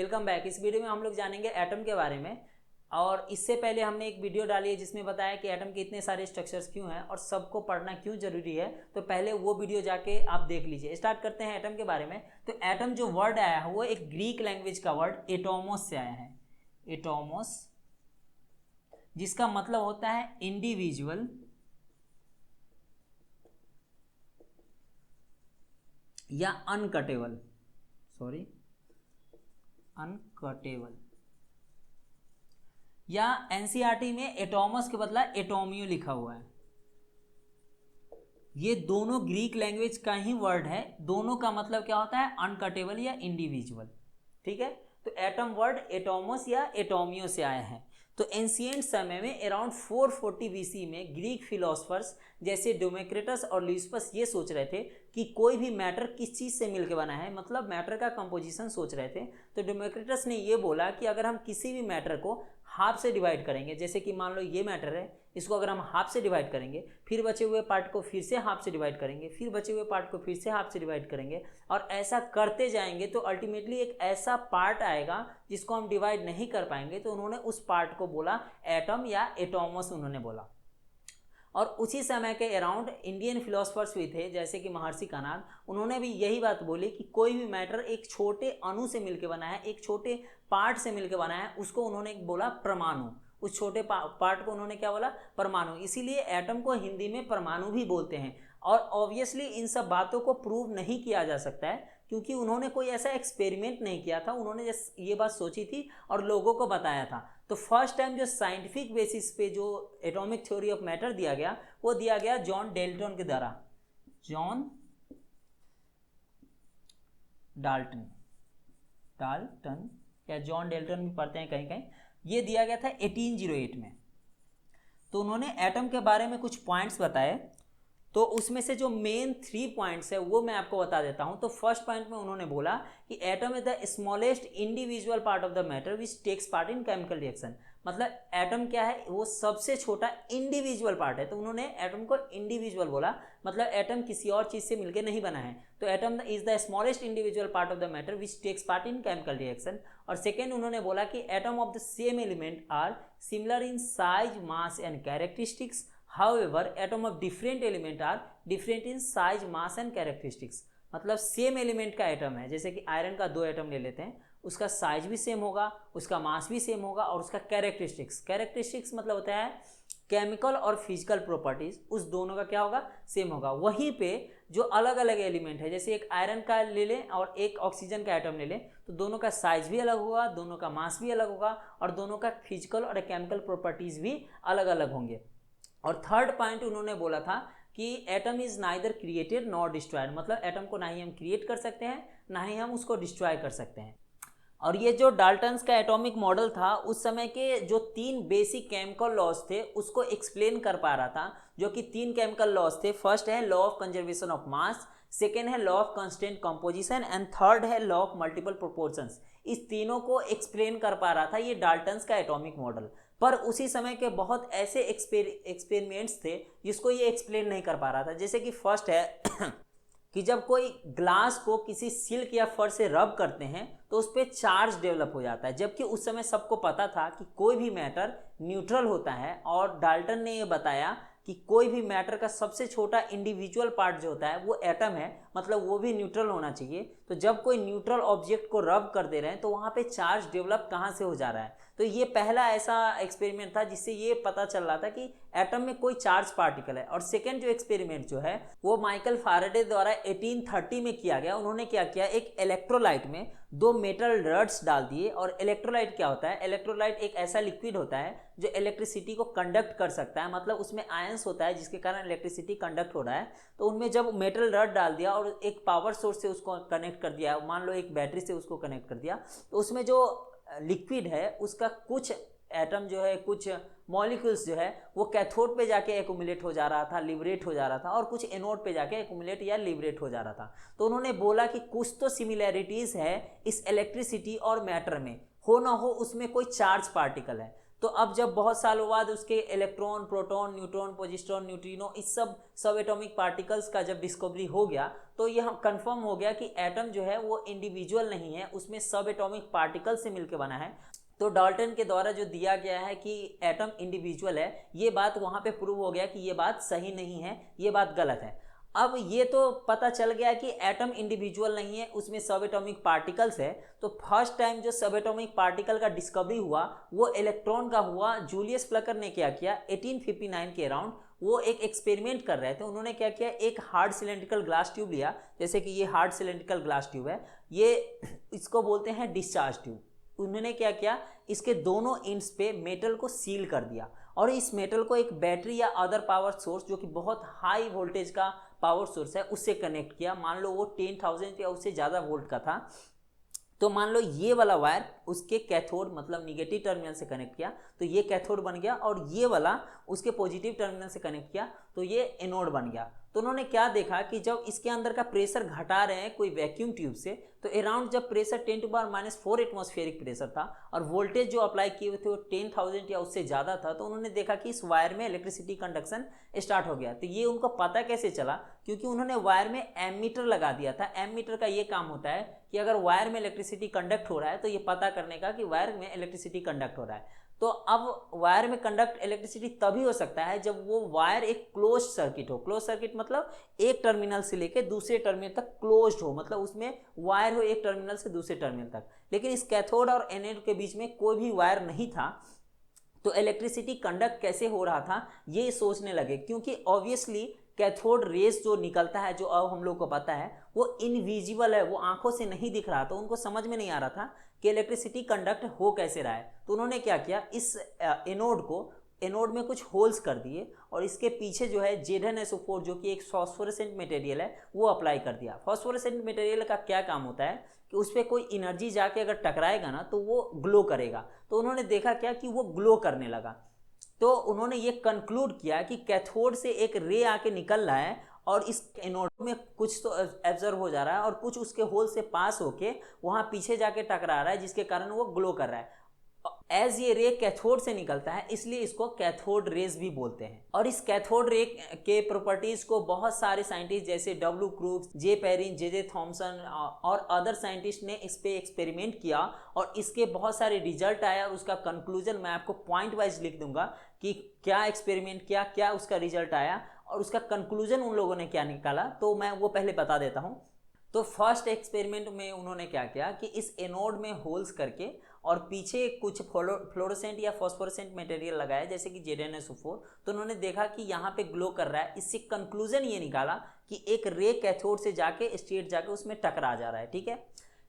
Welcome back. इस video में हम लोग जानेंगे एटम के बारे में। और इससे पहले हमने एक वीडियो डाली है जिसमें बताया कि एटम के इतने सारे स्ट्रक्चर्स क्यों हैं और सबको पढ़ना क्यों जरूरी है। तो पहले वो वीडियो जाके आप देख लीजिए। स्टार्ट करते हैं एटम के बारे में। तो एटम जो वर्ड आया है वो एक ग्रीक लैंग्वेज का वर्ड एटोमोस से आया है। एटोमोस, जिसका मतलब होता है इंडिविजुअल या अनकटेबल, अनकटेबल, या एनसीईआरटी में एटोमस के बदला एटोमियो लिखा हुआ है। ये दोनों ग्रीक लैंग्वेज का ही वर्ड है। दोनों का मतलब क्या होता है? अनकटेबल या इंडिविजुअल। ठीक है, तो एटम वर्ड एटोमस या एटोमियो से आया है। तो एंशिएंट समय में अराउंड 440 बीसी में ग्रीक फिलोसफर्स जैसे डेमोक्रिटस और ल्यूसिपस ये सोच रहे थे कि कोई भी मैटर किस चीज़ से मिलकर बना है, मतलब मैटर का कंपोजिशन सोच रहे थे। तो डेमोक्रिटस ने ये बोला कि अगर हम किसी भी मैटर को हाफ से डिवाइड करेंगे, जैसे कि मान लो ये मैटर है, इसको अगर हम हाफ से डिवाइड करेंगे, फिर बचे हुए पार्ट को फिर से हाफ से डिवाइड करेंगे, फिर बचे हुए पार्ट को फिर से हाफ से डिवाइड करेंगे, और ऐसा करते जाएंगे तो अल्टीमेटली एक ऐसा पार्ट आएगा जिसको हम डिवाइड नहीं कर पाएंगे। तो उन्होंने उस पार्ट को बोला एटम या एटोमस उन्होंने बोला। और उसी समय के अराउंड इंडियन फिलोसफर्स भी थे जैसे कि महर्षि कानाद, उन्होंने भी यही बात बोली कि कोई भी मैटर एक छोटे अणु से मिलकर बना है, एक छोटे पार्ट से मिलकर बना है, उसको उन्होंने बोला परमाणु। उस छोटे पार्ट को उन्होंने क्या बोला? परमाणु। इसीलिए एटम को हिंदी में परमाणु भी बोलते हैं। और ऑब्वियसली इन सब बातों को प्रूव नहीं किया जा सकता है क्योंकि उन्होंने कोई ऐसा एक्सपेरिमेंट नहीं किया था, उन्होंने ये बात सोची थी और लोगों को बताया था। तो फर्स्ट टाइम जो साइंटिफिक बेसिस पे जो एटॉमिक थ्योरी ऑफ मैटर दिया गया वो दिया गया जॉन डाल्टन के द्वारा। जॉन डाल्टन या जॉन डाल्टन भी पढ़ते हैं कहीं कहीं। ये दिया गया था 1808 में। तो उन्होंने एटम के बारे में कुछ पॉइंट्स बताए। तो उसमें से जो मेन 3 पॉइंट्स है वो मैं आपको बता देता हूं। तो फर्स्ट पॉइंट में उन्होंने बोला कि atom is the smallest individual part of the matter which takes part in chemical reaction. मतलब एटम क्या है? वो सबसे छोटा इंडिविजुअल पार्ट है। तो उन्होंने एटम को इंडिविजुअल बोला, मतलब एटम किसी और चीज से मिलकर नहीं बना है। तो atom is the smallest individual part of the matter which takes part in chemical reaction. और सेकेंड उन्होंने बोला कि atom of the same element are similar in size, mass and characteristics. However, atom of different element are different in size, mass and characteristics। मतलब same element का atom है, जैसे कि iron का 2 एटम ले लेते हैं, उसका साइज भी सेम होगा, उसका मास भी सेम होगा, और उसका कैरेक्टरिस्टिक्स मतलब होता है केमिकल और फिजिकल प्रॉपर्टीज, उस दोनों का क्या होगा? सेम होगा। वहीं पे जो अलग अलग एलिमेंट है, जैसे एक आयरन का ले लें और एक ऑक्सीजन का एटम ले लें, तो दोनों का साइज भी अलग होगा, दोनों का मास भी अलग होगा, और दोनों का फिजिकल और केमिकल प्रॉपर्टीज भी अलग अलग होंगे। और थर्ड पॉइंट उन्होंने बोला था कि atom is neither created nor destroyed, मतलब एटम को ना ही हम क्रिएट कर सकते हैं ना ही हम उसको डिस्ट्रॉय कर सकते हैं। और ये जो डाल्टन्स का एटॉमिक मॉडल था उस समय के जो 3 बेसिक केमिकल लॉज थे उसको एक्सप्लेन कर पा रहा था, जो कि 3 केमिकल लॉज थे। फर्स्ट है law of conservation of mass, second है law of constant composition, and third है लॉ ऑफ मल्टीपल प्रोपोर्शंस। इस तीनों को एक्सप्लेन कर पा रहा था ये डाल्टन्स का एटॉमिक मॉडल। पर उसी समय के बहुत ऐसे एक्सपेरिमेंट्स थे जिसको ये एक्सप्लेन नहीं कर पा रहा था। जैसे कि फर्स्ट है कि जब कोई ग्लास को किसी सिल्क या फर से रब करते हैं तो उस पर चार्ज डेवलप हो जाता है, जबकि उस समय सबको पता था कि कोई भी मैटर न्यूट्रल होता है। और डाल्टन ने ये बताया कि कोई भी मैटर का सबसे छोटा इंडिविजुअल पार्ट जो होता है वो एटम है, मतलब वो भी न्यूट्रल होना चाहिए। तो जब कोई न्यूट्रल ऑब्जेक्ट को रब कर दे रहे हैं तो वहाँ पे चार्ज डेवलप कहाँ से हो जा रहा है? तो ये पहला ऐसा एक्सपेरिमेंट था जिससे ये पता चल रहा था कि एटम में कोई चार्ज पार्टिकल है। और सेकेंड जो एक्सपेरिमेंट जो है वो माइकल फैराडे द्वारा 1830 में किया गया। उन्होंने क्या किया, एक इलेक्ट्रोलाइट में 2 मेटल रड्स डाल दिए। और इलेक्ट्रोलाइट क्या होता है? इलेक्ट्रोलाइट एक ऐसा लिक्विड होता है जो इलेक्ट्रिसिटी को कंडक्ट कर सकता है, मतलब उसमें आयंस होता है जिसके कारण इलेक्ट्रिसिटी कंडक्ट हो रहा है। तो उनमें जब मेटल रड डाल दिया और एक पावर सोर्स से उसको कनेक्ट कर दिया, मान लो एक बैटरी से उसको कनेक्ट कर दिया, तो उसमें जो लिक्विड है उसका कुछ एटम जो है, कुछ मॉलिक्यूल्स जो है वो कैथोड पे जाके एक्यूमुलेट हो जा रहा था, लिबरेट हो जा रहा था, और कुछ एनोड पे जाके एक्यूमुलेट या लिबरेट हो जा रहा था। तो उन्होंने बोला कि कुछ तो सिमिलैरिटीज है इस इलेक्ट्रिसिटी और मैटर में, हो ना हो उसमें कोई चार्ज पार्टिकल है। तो अब जब बहुत सालों बाद उसके electron, proton, neutron, positron, neutrino, इस सब एटॉमिक पार्टिकल्स का जब डिस्कवरी हो गया तो यह कंफर्म हो गया कि एटम जो है वो इंडिविजुअल नहीं है, उसमें सब एटॉमिक पार्टिकल से मिलकर बना है। तो डाल्टन के द्वारा जो दिया गया है कि एटम इंडिविजुअल है, ये बात वहाँ पे प्रूव हो गया कि ये बात सही नहीं है, ये बात गलत है। अब ये तो पता चल गया कि एटम इंडिविजुअल नहीं है, उसमें सब एटॉमिक पार्टिकल्स है। तो फर्स्ट टाइम जो सब एटॉमिक पार्टिकल का डिस्कवरी हुआ वो इलेक्ट्रॉन का हुआ। जूलियस प्लकर ने क्या किया, 1859 के अराउंड वो एक एक्सपेरिमेंट कर रहे थे। उन्होंने क्या किया, एक हार्ड सिलेंड्रिकल ग्लास ट्यूब लिया, जैसे कि ये हार्ड सिलेंड्रिकल ग्लास ट्यूब है, ये इसको बोलते हैं डिस्चार्ज ट्यूब। उन्होंने क्या किया, इसके दोनों एंड्स पे मेटल को सील कर दिया और इस मेटल को एक बैटरी या अदर पावर सोर्स जो कि बहुत हाई वोल्टेज का पावर सोर्स है उससे कनेक्ट किया। मान लो वो 10,000 या उससे ज़्यादा वोल्ट का था। तो मान लो ये वाला वायर उसके कैथोड मतलब निगेटिव टर्मिनल से कनेक्ट किया तो ये कैथोड बन गया, और ये वाला उसके पॉजिटिव टर्मिनल से कनेक्ट किया तो ये एनोड बन गया। तो उन्होंने क्या देखा कि जब इसके अंदर का प्रेशर घटा रहे हैं कोई वैक्यूम ट्यूब से, तो अराउंड जब प्रेशर 10⁻⁴ एटमॉस्फेरिक प्रेशर था और वोल्टेज जो अप्लाई किए हुए थे वो 10,000 या उससे ज़्यादा था, तो उन्होंने देखा कि इस वायर में इलेक्ट्रिसिटी कंडक्शन स्टार्ट हो गया। तो ये उनको पता कैसे चला, क्योंकि उन्होंने वायर में एमीटर लगा दिया था। एमीटर का ये काम होता है कि अगर वायर में इलेक्ट्रिसिटी कंडक्ट हो रहा है तो ये पता करने का कि वायर में इलेक्ट्रिसिटी कंडक्ट हो रहा है। तो अब वायर में कंडक्ट इलेक्ट्रिसिटी तभी हो सकता है जब वो वायर एक क्लोज सर्किट हो। क्लोज सर्किट मतलब एक टर्मिनल से लेकर दूसरे टर्मिनल तक क्लोज्ड हो, मतलब उसमें वायर हो एक टर्मिनल से दूसरे टर्मिनल तक। लेकिन इस कैथोड और एनोड के बीच में कोई भी वायर नहीं था, तो इलेक्ट्रिसिटी कंडक्ट कैसे हो रहा था ये सोचने लगे, क्योंकि ऑब्वियसली कैथोड रेस जो निकलता है, जो अब हम लोग को पता है, वो इनविजिबल है, वो आंखों से नहीं दिख रहा। तो उनको समझ में नहीं आ रहा था कि इलेक्ट्रिसिटी कंडक्ट हो कैसे रहा है। तो उन्होंने क्या किया, इस एनोड में कुछ होल्स कर दिए और इसके पीछे जो है ZnSO4 जो कि एक फॉस्फोरेसेंट मटेरियल है वो अप्लाई कर दिया। फॉस्फोरेसेंट मटेरियल का क्या काम होता है कि उस पर कोई एनर्जी जाके अगर टकराएगा ना तो वो ग्लो करेगा। तो उन्होंने देखा क्या कि वो ग्लो करने लगा। तो उन्होंने ये कंक्लूड किया कि कैथोड से एक रे आके निकल रहा है और इस एनोड में कुछ तो एब्जर्व हो जा रहा है और कुछ उसके होल से पास होके वहां पीछे जाके टकरा रहा है, जिसके कारण वो ग्लो कर रहा है। एज ये रे कैथोड से निकलता है इसलिए इसको कैथोड रेज भी बोलते हैं। और इस कैथोड रे के प्रॉपर्टीज को बहुत सारे साइंटिस्ट जैसे W. Crookes, J. Perrin, J. Thomson और अदर साइंटिस्ट ने इस पे एक्सपेरिमेंट किया और इसके बहुत सारे रिजल्ट आया और उसका कंक्लूजन मैं आपको पॉइंट वाइज लिख दूंगा कि क्या एक्सपेरिमेंट किया, क्या उसका रिजल्ट आया और उसका कंक्लूजन उन लोगों ने क्या निकाला। तो मैं वो पहले बता देता हूँ। तो फर्स्ट एक्सपेरिमेंट में उन्होंने क्या किया कि इस एनोड में होल्स करके और पीछे कुछ फ्लोरोसेंट या फॉस्फोरेसेंट मटेरियल लगाया जैसे कि ZnSO4। तो उन्होंने देखा कि यहाँ पे ग्लो कर रहा है। इससे कंक्लूजन ये निकाला कि एक रे कैथोड से जाके स्ट्रेट जाके उसमें टकरा जा रहा है। ठीक है।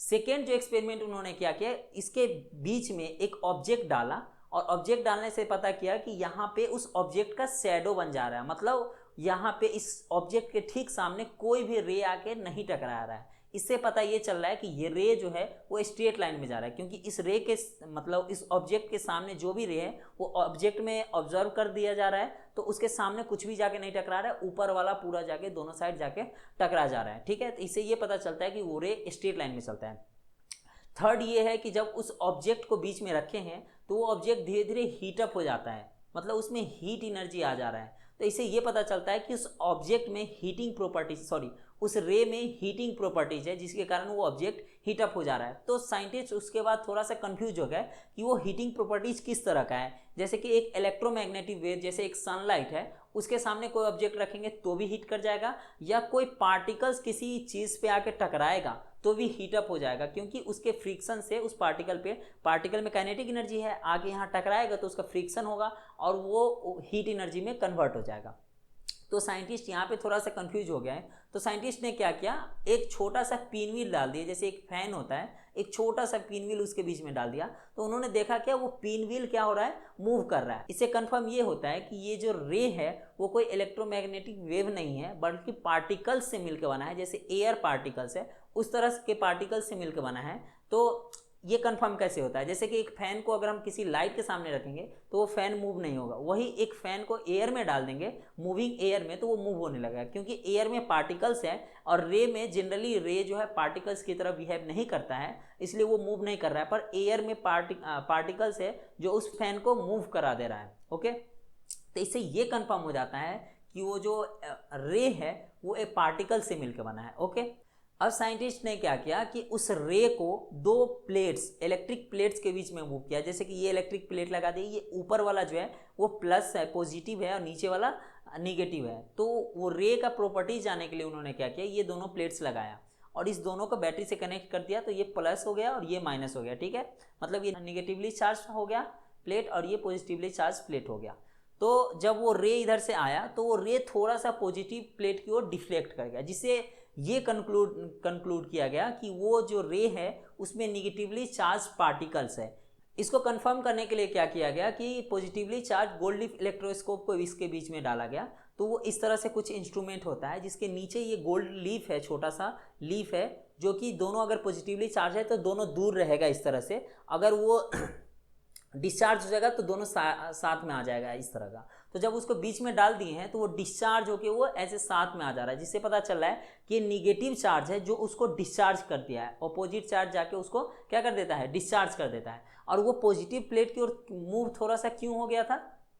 सेकेंड जो एक्सपेरिमेंट उन्होंने क्या किया, इसके बीच में एक ऑब्जेक्ट डाला और ऑब्जेक्ट डालने से पता किया कि यहाँ पे उस ऑब्जेक्ट का शैडो बन जा रहा है, मतलब यहाँ पे इस ऑब्जेक्ट के ठीक सामने कोई भी रे आके नहीं टकरा रहा है। इससे पता ये चल रहा है कि ये रे जो है वो स्ट्रेट लाइन में जा रहा है, क्योंकि इस रे के मतलब इस ऑब्जेक्ट के सामने जो भी रे है वो ऑब्जेक्ट में ऑब्जर्व कर दिया जा रहा है, तो उसके सामने कुछ भी जाके नहीं टकरा रहा है, ऊपर वाला पूरा जाके दोनों साइड जाके टकरा जा रहा है। ठीक है। तो इससे ये पता चलता है कि वो रे स्ट्रेट लाइन में चलता है। थर्ड ये है कि जब उस ऑब्जेक्ट को बीच में रखे हैं तो वो ऑब्जेक्ट धीरे धीरे हीटअप हो जाता है, मतलब उसमें हीट एनर्जी आ जा रहा है। तो इससे ये पता चलता है कि उस ऑब्जेक्ट में हीटिंग प्रॉपर्टीज उस रे में हीटिंग प्रॉपर्टीज है, जिसके कारण वो ऑब्जेक्ट हीटअप हो जा रहा है। तो साइंटिस्ट उसके बाद थोड़ा सा कंफ्यूज हो गए कि वो हीटिंग प्रॉपर्टीज किस तरह का है। जैसे कि एक इलेक्ट्रोमैग्नेटिक वेव जैसे एक सनलाइट है, उसके सामने कोई ऑब्जेक्ट रखेंगे तो भी हीट कर जाएगा, या कोई पार्टिकल्स किसी चीज़ पे आके टकराएगा तो भी हीटअप हो जाएगा, क्योंकि उसके फ्रिक्शन से उस पार्टिकल में काइनेटिक एनर्जी है, आगे यहाँ टकराएगा तो उसका फ्रिक्शन होगा और वो हीट एनर्जी में कन्वर्ट हो जाएगा। तो साइंटिस्ट यहाँ पे थोड़ा सा कंफ्यूज हो गया है। तो साइंटिस्ट ने क्या किया, एक छोटा सा पिन व्हील डाल दिया, जैसे एक फैन होता है, एक छोटा सा पिन व्हील उसके बीच में डाल दिया। तो उन्होंने देखा क्या, वो पिन व्हील क्या हो रहा है, मूव कर रहा है। इससे कंफर्म ये होता है कि ये जो रे है वो कोई इलेक्ट्रोमैग्नेटिक वेव नहीं है, बल्कि पार्टिकल्स से मिलकर बना है। जैसे एयर पार्टिकल्स है उस तरह के पार्टिकल्स से मिलकर बना है। तो ये कंफर्म कैसे होता है, जैसे कि एक फैन को अगर हम किसी लाइट के सामने रखेंगे तो वो फैन मूव नहीं होगा, वही एक फैन को एयर में डाल देंगे, मूविंग एयर में, तो वो मूव होने लगेगा, क्योंकि एयर में पार्टिकल्स है और रे में जनरली रे जो है पार्टिकल्स की तरह बिहेव नहीं करता है, इसलिए वो मूव नहीं कर रहा है, पर एयर में पार्टिकल्स है जो उस फैन को मूव करा दे रहा है। ओके, तो इससे ये कंफर्म हो जाता है कि वो जो रे है वो एक पार्टिकल से मिलकर बना है। ओके, अब साइंटिस्ट ने क्या किया कि उस रे को दो प्लेट्स, इलेक्ट्रिक प्लेट्स के बीच में मूव किया, जैसे कि ये इलेक्ट्रिक प्लेट लगा दी, ये ऊपर वाला जो है वो प्लस है, पॉजिटिव है, और नीचे वाला निगेटिव है। तो वो रे का प्रॉपर्टी जाने के लिए उन्होंने क्या किया, ये दोनों प्लेट्स लगाया और इस दोनों को बैटरी से कनेक्ट कर दिया, तो ये प्लस हो गया और ये माइनस हो गया। ठीक है, मतलब ये निगेटिवली चार्ज हो गया प्लेट और ये पॉजिटिवली चार्ज प्लेट हो गया। तो जब वो रे इधर से आया तो वो रे थोड़ा सा पॉजिटिव प्लेट की ओर डिफ्लेक्ट कर गया, जिससे ये कंक्लूड किया गया कि वो जो रे है उसमें निगेटिवली चार्ज पार्टिकल्स है। इसको कंफर्म करने के लिए क्या किया गया कि positively charge gold leaf electroscope को इसके बीच में डाला गया। तो वो इस तरह से कुछ इंस्ट्रूमेंट होता है जिसके नीचे ये गोल्ड लीफ है, छोटा सा लीफ है, जो कि दोनों अगर पॉजिटिवली चार्ज है तो दोनों दूर रहेगा इस तरह से, अगर वो डिस्चार्ज हो जाएगा तो दोनों साथ में आ जाएगा इस तरह का। तो जब उसको बीच में डाल दिए हैं तो वो डिस्चार्ज होके वो ऐसे साथ में आ जा रहा है, जिससे पता चल रहा है कि निगेटिव चार्ज है जो उसको डिस्चार्ज कर दिया है, अपोजिट चार्ज जाके उसको क्या कर देता है, डिस्चार्ज कर देता है। और वो पॉजिटिव प्लेट की ओर मूव थोड़ा सा क्यों हो गया था,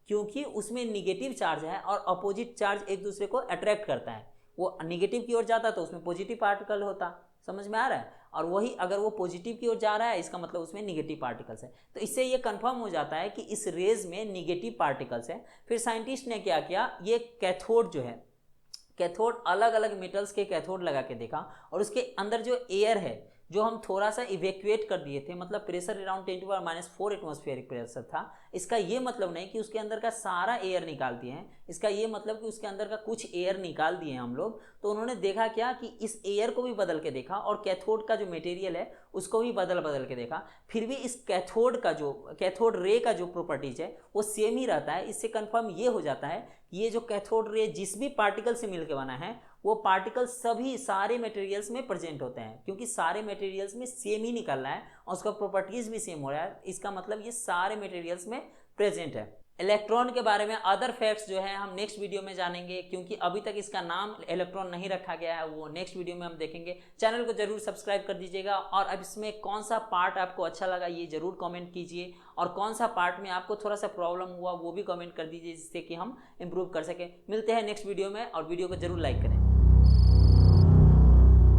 क्योंकि उसमें निगेटिव चार्ज है और अपोजिट चार्ज एक दूसरे को अट्रैक्ट करता है। वो निगेटिव की ओर जाता तो उसमें पॉजिटिव पार्टिकल होता, समझ में आ रहा है, और वही अगर वो पॉजिटिव की ओर जा रहा है इसका मतलब उसमें निगेटिव पार्टिकल्स है। तो इससे ये कंफर्म हो जाता है कि इस रेज में निगेटिव पार्टिकल्स है। फिर साइंटिस्ट ने क्या किया, ये कैथोड जो है, कैथोड अलग अलग मेटल्स के कैथोड लगा के देखा और उसके अंदर जो एयर है जो हम थोड़ा सा इवैक्यूएट कर दिए थे, मतलब प्रेशर अराउंड 10⁻⁴ एटमॉस्फेरिक प्रेशर था, इसका ये मतलब नहीं कि उसके अंदर का सारा एयर निकाल दिए हैं, इसका ये मतलब कि उसके अंदर का कुछ एयर निकाल दिए हैं हम लोग। तो उन्होंने देखा क्या कि इस एयर को भी बदल के देखा और कैथोड का जो मटेरियल है उसको भी बदल के देखा, फिर भी इस कैथोड का जो कैथोड रे का जो प्रॉपर्टीज है वो सेम ही रहता है। इससे कंफर्म ये हो जाता है कि ये जो कैथोड रे जिस भी पार्टिकल से मिलकर बना है वो पार्टिकल सभी सारे मटेरियल्स में प्रेजेंट होते हैं, क्योंकि सारे मटेरियल्स में सेम ही निकल रहा है और उसका प्रॉपर्टीज भी सेम हो रहा है, इसका मतलब ये सारे मटेरियल्स में प्रेजेंट है। इलेक्ट्रॉन के बारे में अदर फैक्ट्स जो है हम नेक्स्ट वीडियो में जानेंगे, क्योंकि अभी तक इसका नाम इलेक्ट्रॉन नहीं रखा गया है, वो नेक्स्ट वीडियो में हम देखेंगे। चैनल को जरूर सब्सक्राइब कर दीजिएगा और अब इसमें कौन सा पार्ट आपको अच्छा लगा ये जरूर कमेंट कीजिए, और कौन सा पार्ट में आपको थोड़ा सा प्रॉब्लम हुआ वो भी कमेंट कर दीजिए, जिससे कि हम इम्प्रूव कर सकें। मिलते हैं नेक्स्ट वीडियो में और वीडियो को जरूर लाइक करें।